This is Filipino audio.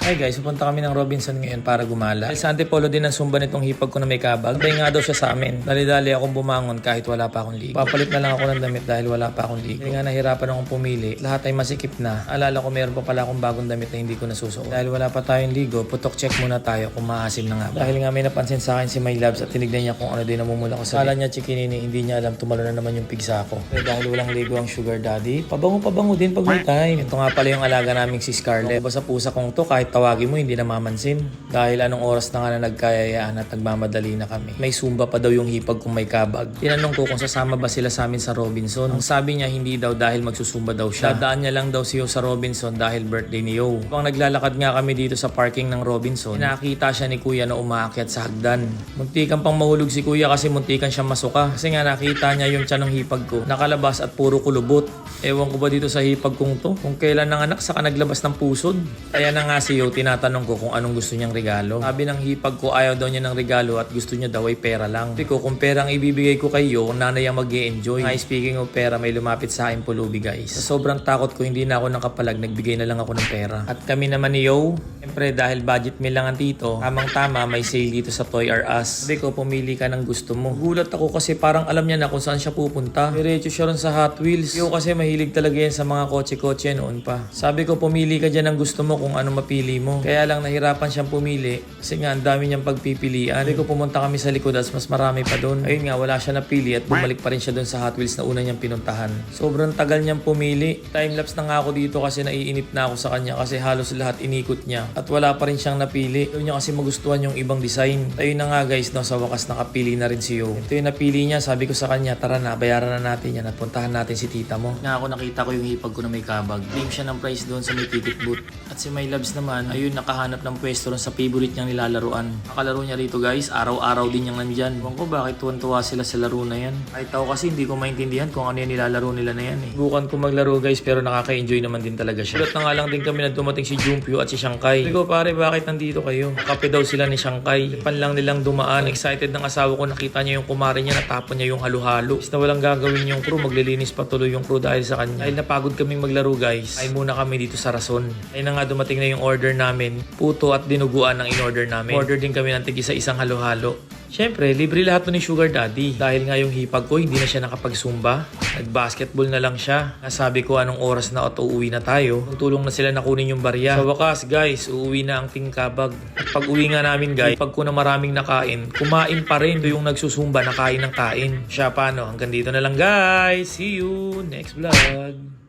Hi guys, pupunta kami ng Robinson ngayon para gumala. Dahil sa antipolo din ang sumba nitong hipag ko na may kabag. Sabay nga daw siya sa amin. Dali-dali akong bumangon kahit wala pa akong ligo. Papalit na lang ako ng damit dahil wala pa akong ligo. Hindi nga nahirapan akong pumili. Lahat ay masikip na. Alala ko meron pa pala akong bagong damit na hindi ko nasusuot. Dahil wala pa tayong ligo, putok check muna tayo kung maasim na nga ba. Dahil nga may napansin sa akin si My Loves at tinignan niya kung ano din namumula ko sa Kala niya chikinini, hindi niya alam tumalo na naman yung pigsa ko. Dahil walang ligo ang sugar daddy, pabango din pag may time. Ito nga pala yung alaga naming si Scarlett. Basta pusa kong to kahit tawagin mo hindi na mamansin. Dahil anong oras na nga na nagkayayaan at nagmamadali na kami. May zumba pa daw yung hipag kung may kabag. Tinanong ko kung sasama ba sila sa amin sa Robinson. Ang sabi niya hindi daw dahil magsusumba daw siya. Dadaan niya lang daw si Yo sa Robinson dahil birthday ni Yo. Habang naglalakad nga kami dito sa parking ng Robinson, nakita siya ni Kuya na umaakyat sa hagdan. Muntikan pang mahulog si Kuya kasi muntikan siya masuka. Kasi nga nakita niya yung tiyan ng hipag ko. Nakalabas at puro kulubot. Ewan ko ba dito sa hipag kong to? Kung kailan nanganak saka naglabas ng pusod. Kaya na nga si Yo, tinatanong ko kung anong gusto niyang regalo. Sabi ng hipag ko ayaw daw niya ng regalo at gusto niya daw ay pera lang. Sabi ko kung pera ang ibibigay ko kay Yo, nanay ang mag-e-enjoy. Speaking of pera, may lumapit sa akin pulubi guys. Sa sobrang takot ko hindi na ako nakapalag, nagbigay na lang ako ng pera. At kami naman ni Yo, siyempre dahil budget meal lang ang tito, tamang-tama may sale dito sa Toy R Us. Sabi ko pumili ka ng gusto mo. Gulat ako kasi parang alam niya na kung saan siya pupunta. Diretso siya ron sa Hot Wheels. Yo kasi mahilig talaga yan sa mga kotse-kotse noon pa. Sabi ko pumili ka dyan ng gusto mo kung ano mapili mo. Kaya lang nahirapan siyang pumili kasi nga ang dami niyang pagpipilian. Sabi ko pumunta kami sa likod at mas marami pa doon. Ayun nga wala siya napili at bumalik pa rin siya doon sa Hot Wheels na una niyang pinuntahan. Sobrang tagal niyang pumili. Timelapse na nga ako dito kasi naiinip na ako sa kanya kasi halos lahat inikot niya at wala pa rin siyang napili. Doon niya kasi magustuhan yung ibang design. Ayun na nga guys, no, sa wakas nakapili na rin si Yo. Ito yung napili niya. Sabi ko sa kanya, tara na, bayaran na natin yan at puntahan natin si tita mo. Nga ako nakita ko yung hipag ko na may kabag. Claim siya ng price doon sa may ticket booth. At si My Loves naman, ayun nakahanap ng pwesto ron sa favorite niyang nilalaruan. Nakalaro niya rito guys, araw-araw din niyang nandyan. Ewan ko bakit tuwan-tuwa sila sa laro na yan. Kahit ako kasi hindi ko maintindihan kung ano yung nilalaro nila na yan eh. Bukan ko maglaro guys pero nakaka-enjoy naman din talaga siya. Ulat na nga lang din kami na dumating si Jumpio at si Shanghai. Sabi ko pare bakit nandito kayo? Kape daw sila ni Shanghai. Pan lang nilang dumaan. Excited ng asawa ko nakita niya yung kumare niya natapon niya yung halo-halo. Is na walang gagawin yung crew, maglilinis patuloy yung crew dahil sa kanya. Dahil napagod kaming maglaro guys, ay muna kami dito sa Rason. Ay na nga dumating na yung order namin. Puto at dinuguan ang in-order namin. Order din kami ng tig-isa isang halo-halo. Siyempre, libre lahat to ni Sugar Daddy. Dahil nga yung hipag ko, hindi na siya nakapag-zumba. Nag-basketball na lang siya. Nasabi ko anong oras na at uuwi na tayo. Magtulong na sila na kunin yung barya. Sa wakas guys, uuwi na ang tingkabag. At pag uwi nga namin guys, pag ko na maraming nakain, kumain pa rin. Ito yung nagsusumba, nakain ng kain. Siya paano? Hanggang dito na lang guys. See you next vlog.